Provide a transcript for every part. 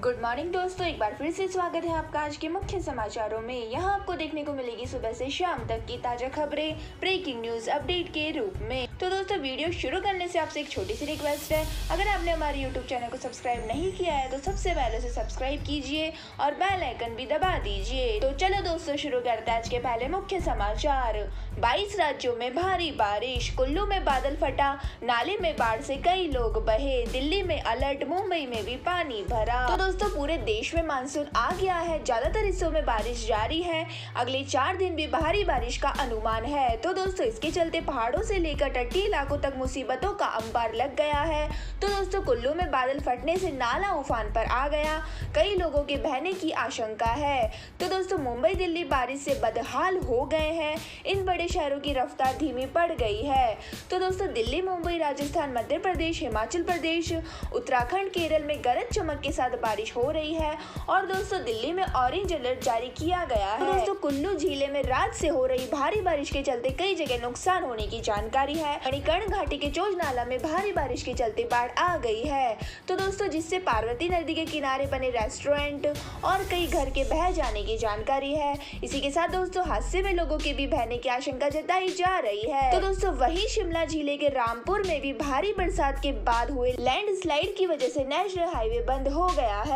Good morning दोस्तों, एक बार फिर से स्वागत है आपका आज के मुख्य समाचारों में। यहाँ आपको देखने को मिलेगी सुबह से शाम तक की ताजा खबरें ब्रेकिंग न्यूज अपडेट के रूप में। तो दोस्तों, वीडियो शुरू करने से आपसे एक छोटी सी रिक्वेस्ट है, अगर आपने हमारे यूट्यूब चैनल को सब्सक्राइब नहीं किया है तो सबसे पहले उसे सब्सक्राइब कीजिए और बेल आइकन भी दबा दीजिए। तो चलो दोस्तों, शुरू करते हैं आज के पहले मुख्य समाचार। 22 राज्यों में भारी बारिश, कुल्लू में बादल फटा, नाले में बाढ़ से कई लोग बहे, दिल्ली में अलर्ट, मुंबई में भी पानी भरा। तो दोस्तों, पूरे देश में मानसून आ गया है, ज्यादातर हिस्सों में बारिश जारी है, अगले 4 दिन भी भारी बारिश का अनुमान है। तो दोस्तों, इसके चलते पहाड़ों से लेकर तटीय इलाकों तक मुसीबतों का अंबार लग गया है। तो दोस्तों, कुल्लू में बादल फटने से नाला उफान पर आ गया, कई लोगों के बहने की आशंका है। तो दोस्तों, मुंबई दिल्ली बारिश से बदहाल हो गए हैं, इन बड़े शहरों की रफ्तार धीमी पड़ गई है। तो दोस्तों, दिल्ली, मुंबई, राजस्थान, मध्य प्रदेश, हिमाचल प्रदेश, उत्तराखंड, केरल में गरज चमक के साथ बारिश हो रही है और दोस्तों, दिल्ली में ऑरेंज अलर्ट जारी किया गया है। दोस्तों, कुल्लू जिले में रात से हो रही भारी बारिश के चलते कई जगह नुकसान होने की जानकारी है। मणिकर्ण घाटी के चोज नाला में भारी बारिश के चलते बाढ़ आ गई है। तो दोस्तों, जिससे पार्वती नदी के किनारे बने रेस्टोरेंट और कई घर के बह जाने की जानकारी है। इसी के साथ दोस्तों, हादसे में लोगों के भी बहने की आशंका जताई जा रही है। तो दोस्तों, वहीं शिमला जिले के रामपुर में भी भारी बरसात के बाद हुए लैंडस्लाइड की वजह से नेशनल हाईवे बंद हो गया है।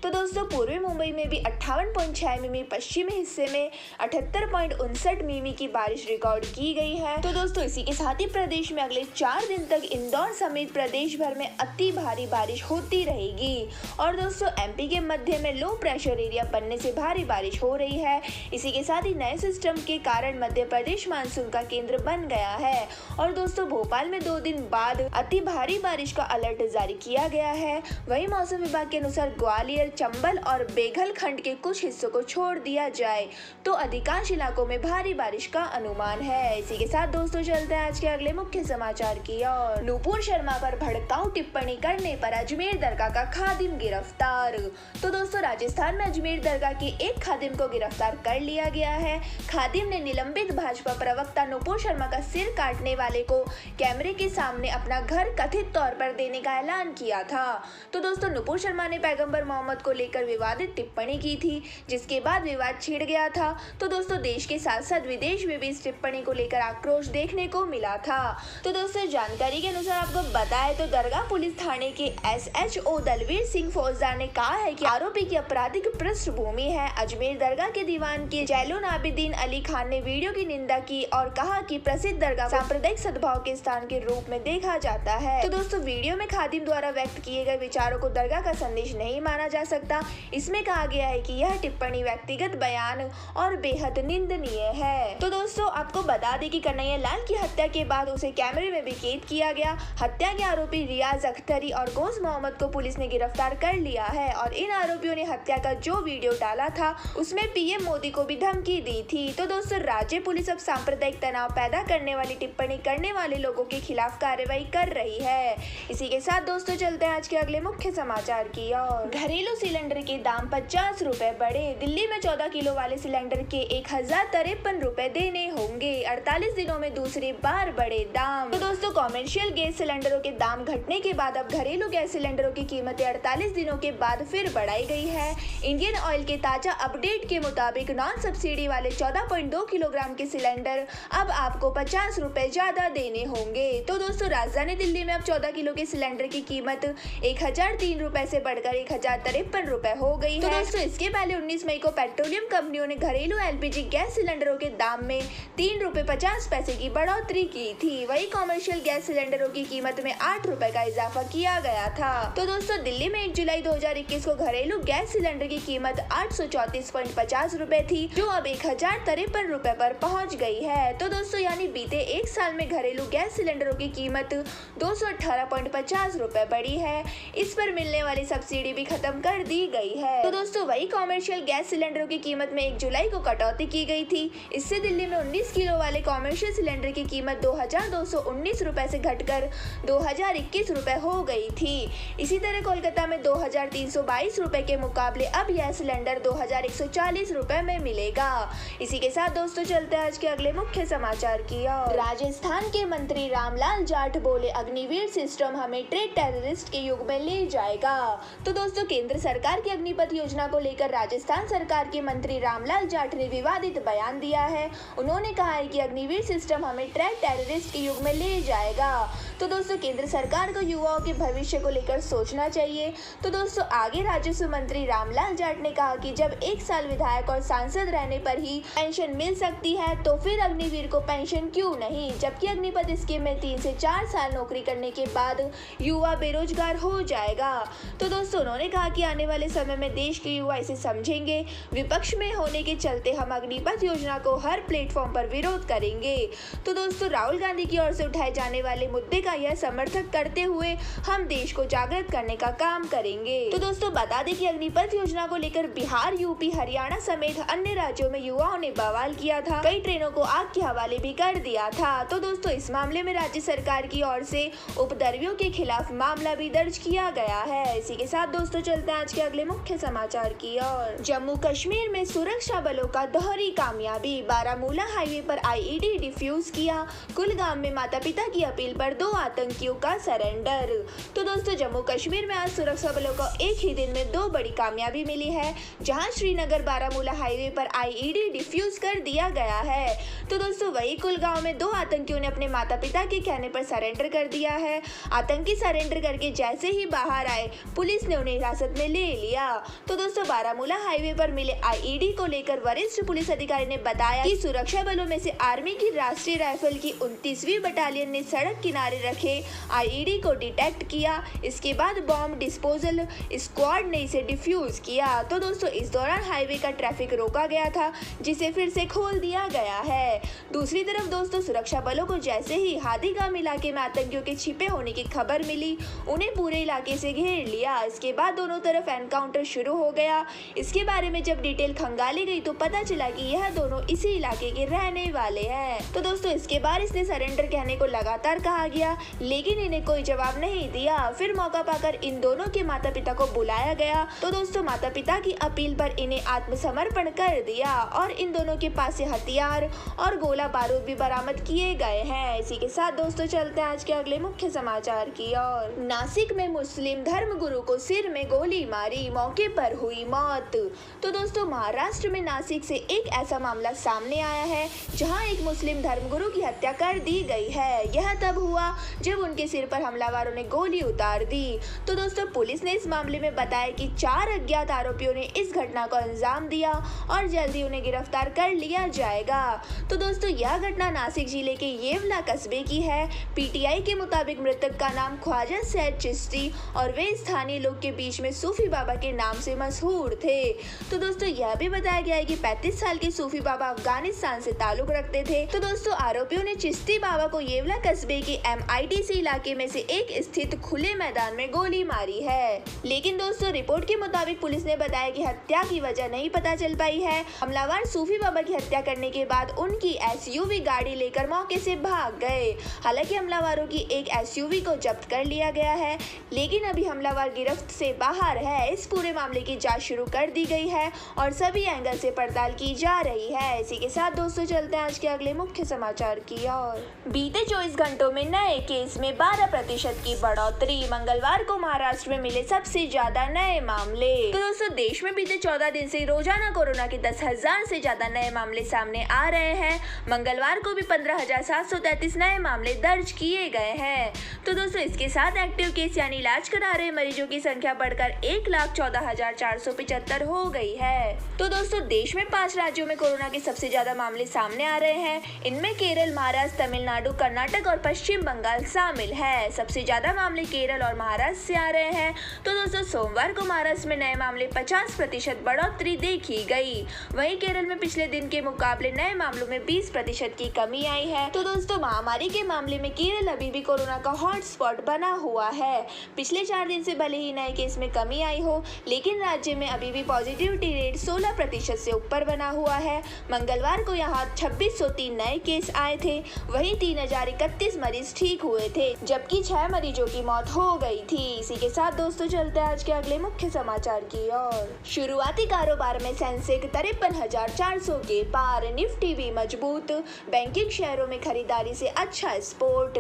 तो दोस्तों, पूर्वी मुंबई में भी 58.6 मिमी, पश्चिमी हिस्से में 78.59 मिमी की बारिश रिकॉर्ड की गई है। तो दोस्तों, इसी के साथ ही प्रदेश में अगले 4 दिन तक इंदौर समेत प्रदेश भर में अति भारी बारिश होती रहेगी। और दोस्तों, एमपी के मध्य में लो प्रेशर एरिया बनने से भारी बारिश हो रही है। इसी के साथ ही नए सिस्टम के कारण मध्य प्रदेश मानसून का केंद्र बन गया है। और दोस्तों, भोपाल में 2 दिन बाद अति भारी बारिश का अलर्ट जारी किया गया है। वहीं मौसम विभाग के अनुसार ग्वालियर, चंबल और बेघल खंड के कुछ हिस्सों को छोड़ दिया जाए तो अधिकांश इलाकों में भारी बारिश का अनुमान है। इसी के साथ दोस्तों, चलते हैं आज के अगले मुख्य समाचार की ओर। नुपुर शर्मा पर भड़काऊ टिप्पणी करने पर अजमेर दरगाह का खादिम गिरफ्तार। तो दोस्तों, राजस्थान में अजमेर दरगाह के एक खादिम को गिरफ्तार कर लिया गया है। खादिम ने निलंबित भाजपा प्रवक्ता नुपुर शर्मा का सिर काटने वाले को कैमरे के सामने अपना घर कथित तौर पर देने का ऐलान किया था। तो दोस्तों, नुपुर शर्मा ने पैगंबर मोहम्मद को लेकर विवादित टिप्पणी की थी, जिसके बाद विवाद छिड़ गया था। तो दोस्तों, देश के साथ साथ विदेश में भी इस टिप्पणी को लेकर आक्रोश देखने को मिला था। तो दोस्तों, जानकारी के अनुसार आपको बताएं तो दरगाह पुलिस थाने के SHO दलवीर सिंह फौजदार ने कहा है कि आरोपी की आपराधिक पृष्ठभूमि है। अजमेर दरगाह के दीवान के जैनुल आबिदीन अली खान ने वीडियो की निंदा की और कहा कि प्रसिद्ध दरगाह सांप्रदायिक सद्भाव के स्थान के रूप में देखा जाता है। तो दोस्तों, वीडियो में खादिम द्वारा व्यक्त किए गए विचारों को दरगाह का संदेश नहीं माना जा सकता। इसमें कहा गया है कि यह टिप्पणी व्यक्तिगत बयान और बेहद निंदनीय है। तो दोस्तों, आपको बता दें कि कन्हैया लाल की हत्या के बाद उसे कैमरे में भी कैद किया गया। हत्या के आरोपी रियाज अख्तरी और गोश मोहम्मद को पुलिस ने गिरफ्तार कर लिया है और इन आरोपियों ने हत्या का जो वीडियो डाला था उसमें PM मोदी को भी धमकी दी थी। तो दोस्तों, राज्य पुलिस अब सांप्रदायिक तनाव पैदा करने वाली टिप्पणी करने वाले लोगों के खिलाफ कार्रवाई कर रही है। इसी के साथ दोस्तों, चलते हैं आज के अगले मुख्य समाचार की ओर। घरेलू सिलेंडर के दाम 50 रुपए बढ़े, दिल्ली में 14 किलो वाले सिलेंडर के 1053 रुपए देने होंगे। 48 दिनों में दूसरी बार बढ़े दाम। तो दोस्तों, कॉमर्शियल गैस सिलेंडरों के दाम घटने के बाद अब घरेलू गैस सिलेंडरों की कीमतें 48 दिनों के बाद फिर बढ़ाई गई है। इंडियन ऑयल के ताजा अपडेट के मुताबिक नॉन सब्सिडी वाले 14.2 किलोग्राम के सिलेंडर अब आपको 50 रुपए ज्यादा देने होंगे। तो दोस्तों, राजधानी दिल्ली में अब 14 किलो के सिलेंडर की कीमत 1003 रुपए से बढ़कर 1053 रुपए हो गई है। तो दोस्तों, इसके पहले 19 मई को पेट्रोलियम कंपनियों ने घरेलू LPG गैस सिलेंडरों के दाम में 3 रुपए 50 पैसे की बढ़ोतरी की थी। वही कॉमर्शियल गैस सिलेंडरों की कीमत में 8 रुपए का इजाफा किया गया था। तो दोस्तों, दिल्ली में 1 जुलाई 2021 को घरेलू गैस सिलेंडर की कीमत 834.50 रुपए थी, जो अब 1053 रुपए पर पहुंच गई है। तो दोस्तों, यानी बीते 1 साल में घरेलू गैस सिलेंडरों की कीमत 218.50 रुपए बढ़ी है। इस पर मिलने वाली सब्सिडी भी खत्म कर दी गई है। तो दोस्तों, वही कॉमर्शियल गैस सिलेंडरों की कीमत में 1 जुलाई को कटौती की गई थी। इससे दिल्ली में 19 किलो वाले कॉमर्शियल सिलेंडर की कीमत 2219 रुपए से घटकर 2021 रुपए हो गई थी। इसी तरह कोलकाता में 2322 रुपए के मुकाबले अब यह सिलेंडर 2140 रुपए में मिलेगा। इसी के साथ दोस्तों, चलते हैं आज के अगले मुख्य समाचार की ओर। राजस्थान के मंत्री रामलाल जाट बोले, अग्निवीर सिस्टम हमें ट्रेड टेररिस्ट के युग में ले जाएगा। तो दोस्तों केंद्र सरकार की अग्निपथ योजना को लेकर राजस्थान सरकार के मंत्री रामलाल जाट ने विवादित बयान दिया है। उन्होंने कहा है कि अग्निवीर सिस्टम हमें ट्रैक टेररिस्ट के युग में ले जाएगा। तो दोस्तों केंद्र सरकार को युवाओं के भविष्य को लेकर सोचना चाहिए। तो दोस्तों आगे राजस्व मंत्री रामलाल जाट ने कहा कि जब 1 साल विधायक और सांसद रहने पर ही पेंशन मिल सकती है तो फिर अग्निवीर को पेंशन क्यों नहीं, जबकि अग्निपथ स्कीम में 3 से 4 साल नौकरी करने के बाद युवा बेरोजगार हो जाएगा। तो दोस्तों उन्होंने कहा कि आने वाले समय में देश के युवा इसे समझेंगे। विपक्ष में होने के चलते हम अग्निपथ योजना को हर प्लेटफॉर्म पर विरोध करेंगे। तो दोस्तों राहुल गांधी की ओर से उठाए जाने वाले मुद्दे का यह समर्थन करते हुए हम देश को जागृत करने का काम करेंगे। तो दोस्तों बता दें कि अग्निपथ योजना को लेकर बिहार, यूपी, हरियाणा समेत अन्य राज्यों में युवाओं ने बवाल किया था। कई ट्रेनों को आग के हवाले भी कर दिया था। तो दोस्तों इस मामले में राज्य सरकार की ओर से उपद्रवियों के खिलाफ मामला भी दर्ज किया गया है। इसी के साथ दोस्तों चलते हैं आज के अगले मुख्य समाचार की ओर। जम्मू कश्मीर में सुरक्षा बलों का दोहरी कामयाबी, बारामूला हाईवे पर आईईडी डिफ्यूज किया। कुलगाम में माता पिता की अपील पर 2 आतंकियों का सरेंडर। तो दोस्तों जम्मू कश्मीर में आज सुरक्षा बलों को एक ही दिन में 2 बड़ी कामयाबी मिली है, जहां श्रीनगर बारामूला हाईवे पर आईईडी डिफ्यूज कर दिया गया है। तो दोस्तों वही कुलगांव में 2 आतंकियों ने अपने माता पिता के कहने पर सरेंडर कर दिया है। आतंकी सरेंडर करके जैसे ही बाहर आए पुलिस ने उन्हें हिरासत में ले लिया। तो दोस्तों बारामूला हाईवे पर मिले आईईडी को लेकर वरिष्ठ पुलिस अधिकारी ने बताया कि सुरक्षा बलों में से आर्मी की राष्ट्रीय राइफल की 29वीं बटालियन ने सड़क किनारे रखे आईईडी को डिटेक्ट किया। इसके बाद बॉम्ब डिस्पोजल स्क्वाड ने इसे डिफ्यूज किया। तो दोस्तों इस दौरान हाईवे का ट्रैफिक रोका गया था, जिसे फिर से खोल दिया गया है। दूसरी तरफ दोस्तों सुरक्षा बलों को जैसे ही हादीगाम इलाके में आतंकियों के छिपे होने की खबर मिली, उन्हें पूरे इलाके से घेर लिया। इसके बाद दोनों तरफ एनकाउंटर शुरू हो गया। इसके बारे में जब डिटेल खंगाली गई तो पता चला कि यह दोनों इसी इलाके के रहने वाले हैं। तो दोस्तों इसके बाद इसने सरेंडर कहने को लगातार कहा गया, लेकिन इन्हें कोई जवाब नहीं दिया। फिर मौका पाकर इन दोनों के माता पिता को बुलाया गया। तो दोस्तों माता पिता की अपील पर इन्हें आत्मसमर्पण कर दिया और इन दोनों के पास से हथियार और गोला बारूद भी बरामद किए गए हैं। इसी के साथ दोस्तों चलते हैं आज के अगले मुख्य समाचार की ओर। नासिक में मुस्लिम धर्मगुरु को सिर में गोली मारी, मौके पर हुई मौत। तो दोस्तों महाराष्ट्र में नासिक से एक ऐसा मामला सामने आया है जहां एक मुस्लिम धर्मगुरु की हत्या कर दी गई है। यह तब हुआ जब उनके सिर पर हमलावरों ने गोली उतार दी। तो दोस्तों पुलिस ने इस मामले में बताया कि 4 अज्ञात आरोपियों ने इस घटना को अंजाम दिया और जल्दी उन्हें गिरफ्तार कर लिया जाएगा। तो दोस्तों यह घटना नासिक जिले के येवला कस्बे की है। पीटीआई के मुताबिक मृतक का नाम ख्वाजा सैयद चिश्ती और वे स्थानीय लोग के बीच में सूफी बाबा के नाम से मशहूर थे। तो दोस्तों यह भी बताया गया है कि 35 साल के सूफी बाबा अफगानिस्तान से ताल्लुक रखते थे। तो दोस्तों आरोपियों ने चिश्ती बाबा को येवला कस्बे के MIDC इलाके में से एक स्थित खुले मैदान में गोली मारी है। लेकिन दोस्तों रिपोर्ट के मुताबिक पुलिस ने बताया कि हत्या की वजह नहीं पता चल पाई है। हमलावर सूफी बाबा की हत्या करने के बाद उनकी SUV गाड़ी लेकर मौके से भाग गए। हालांकि हमलावरों की एक SUV को जब्त कर लिया गया है, लेकिन अभी हमलावर गिरफ्त से बाहर है। इस पूरे मामले की जांच शुरू कर दी गई है और सभी एंगल से पड़ताल की जा रही है। इसी के साथ दोस्तों चलते हैं आज के अगले मुख्य समाचार की ओर। बीते 24 घंटों में नए केस में 12% की बढ़ोतरी, मंगलवार को महाराष्ट्र में मिले सबसे ज्यादा नए मामले। तो दोस्तों देश में बीते 14 दिन से रोजाना कोरोना के 10,000 से ज्यादा नए मामले सामने आ रहे हैं। मंगलवार को भी 15,733 नए मामले दर्ज किए गए हैं। तो दोस्तों इसके साथ एक्टिव केस यानी इलाज करा रहे मरीजों की संख्या बढ़कर 1,14,475 हो गई है। तो दोस्तों देश में 5 राज्यों में कोरोना के सबसे ज्यादा मामले सामने आ रहे हैं। इनमें केरल, महाराष्ट्र, तमिलनाडु, कर्नाटक और पश्चिम बंगाल शामिल है। सबसे ज्यादा मामले केरल और महाराष्ट्र से आ रहे हैं। तो दोस्तों सोमवार को महाराष्ट्र में नए मामले 50% बढ़ोतरी देखी गई। वहीं केरल में पिछले दिन के मुकाबले नए मामलों में 20% की कमी आई है। तो दोस्तों महामारी के मामले में केरल अभी भी कोरोना का हॉटस्पॉट बना हुआ है। पिछले 4 दिन से भले ही नए केस में कमी आई हो, लेकिन राज्य में अभी भी पॉजिटिविटी रेट 16% से ऊपर बना हुआ है। मंगलवार को यहाँ 2603 नए केस आए थे। वहीं 3031 मरीज ठीक हुए थे, जबकि 6 मरीजों की मौत हो गई थी। इसी के साथ दोस्तों चलते हैं आज के अगले मुख्य समाचार की ओर। शुरुआती कारोबार में सेंसेक्स 53,400 के पार, निफ्टी भी मजबूत, बैंकिंग शेयरों में खरीदारी से अच्छा स्पोर्ट।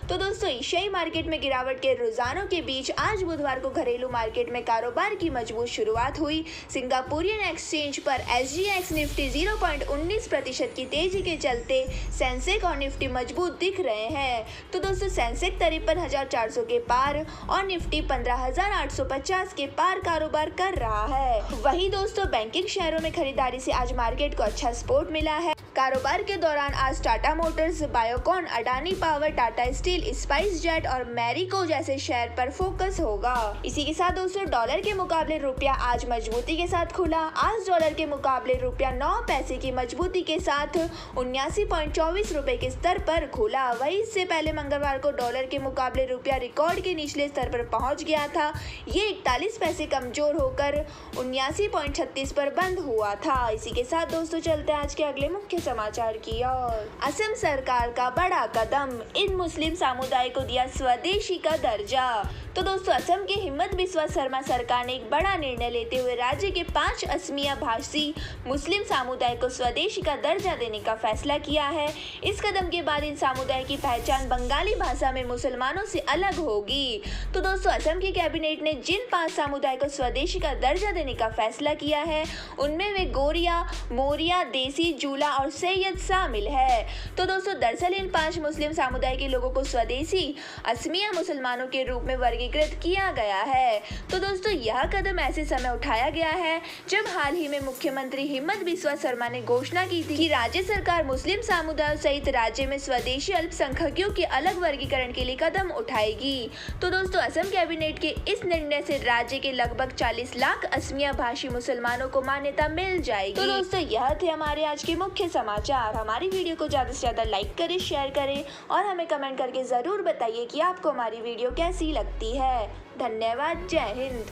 तो दोस्तों एशियाई मार्केट में गिरावट के रुझानों के बीच आज बुधवार को घरेलू मार्केट में कारोबार की मजबूत शुरुआत हुई। सिंगापुरियन एक्सचेंज पर SGX निफ्टी 0.19% की तेजी के चलते सेंसेक्स और निफ्टी मजबूत दिख रहे हैं। तो दोस्तों सेंसेक्स 53,400 के पार और निफ्टी 15,850 के पार कारोबार कर रहा है। वहीं दोस्तों बैंकिंग शेयरों में खरीदारी से आज मार्केट को अच्छा सपोर्ट मिला है। कारोबार के दौरान आज Tata Motors, Biocon, Adani power, Tata steel, spice jet और मैरिको जैसे शेयर पर फोकस होगा। इसी के साथ दोस्तों डॉलर के मुकाबले रुपया आज मजबूती के साथ खुला। आज डॉलर के मुकाबले रुपया 9 पैसे की मजबूती के साथ 79.24 रुपए के स्तर पर खुला। वहीं इससे पहले मंगलवार को डॉलर के मुकाबले रुपया रिकॉर्ड के निचले स्तर पर पहुंच गया था। ये 41 पैसे कमजोर होकर 79.36 पर बंद हुआ था। इसी के साथ दोस्तों चलते हैं आज के अगले मुख्य समाचार की ओर। असम सरकार का बड़ा कदम, इन मुस्लिम समुदाय को दिया स्वदेशी का दर्जा। तो दोस्तों असम के हिमंत बिस्वा शर्मा सरकार ने एक बड़ा निर्णय लेते हुए राज्य के 5 असमिया भाषी मुस्लिम समुदाय को स्वदेशी का दर्जा देने का फैसला किया है। इस कदम के बाद इन समुदाय की पहचान बंगाली भाषा में मुसलमानों से अलग होगी। तो दोस्तों असम की कैबिनेट ने जिन 5 समुदाय को स्वदेशी का दर्जा देने का फैसला किया है उनमें वे गोरिया, मोरिया, देसी, जूला और सैयद शामिल है। तो दोस्तों दरअसल इन 5 मुस्लिम समुदाय के लोगों को स्वदेशी असमिया मुसलमानों के रूप में वर्गीकृत किया गया है। तो दोस्तों यह कदम ऐसे समय उठाया गया है जब हाल ही में मुख्यमंत्री हिमंत बिस्वा शर्मा ने घोषणा की थी कि राज्य सरकार मुस्लिम समुदाय सहित राज्य में स्वदेशी अल्पसंख्यकों के अलग वर्गीकरण के लिए कदम उठाएगी। तो दोस्तों असम कैबिनेट के इस निर्णय से राज्य के लगभग 40 लाख असमिया भाषी मुसलमानों को मान्यता मिल जाएगी। तो दोस्तों यह थे हमारे आज के मुख्य समाचार। हमारी वीडियो को ज्यादा से ज्यादा लाइक करें, शेयर करें और हमें कमेंट करके जरूर बताइए कि आपको हमारी वीडियो कैसी लगती है। धन्यवाद। जय हिंद।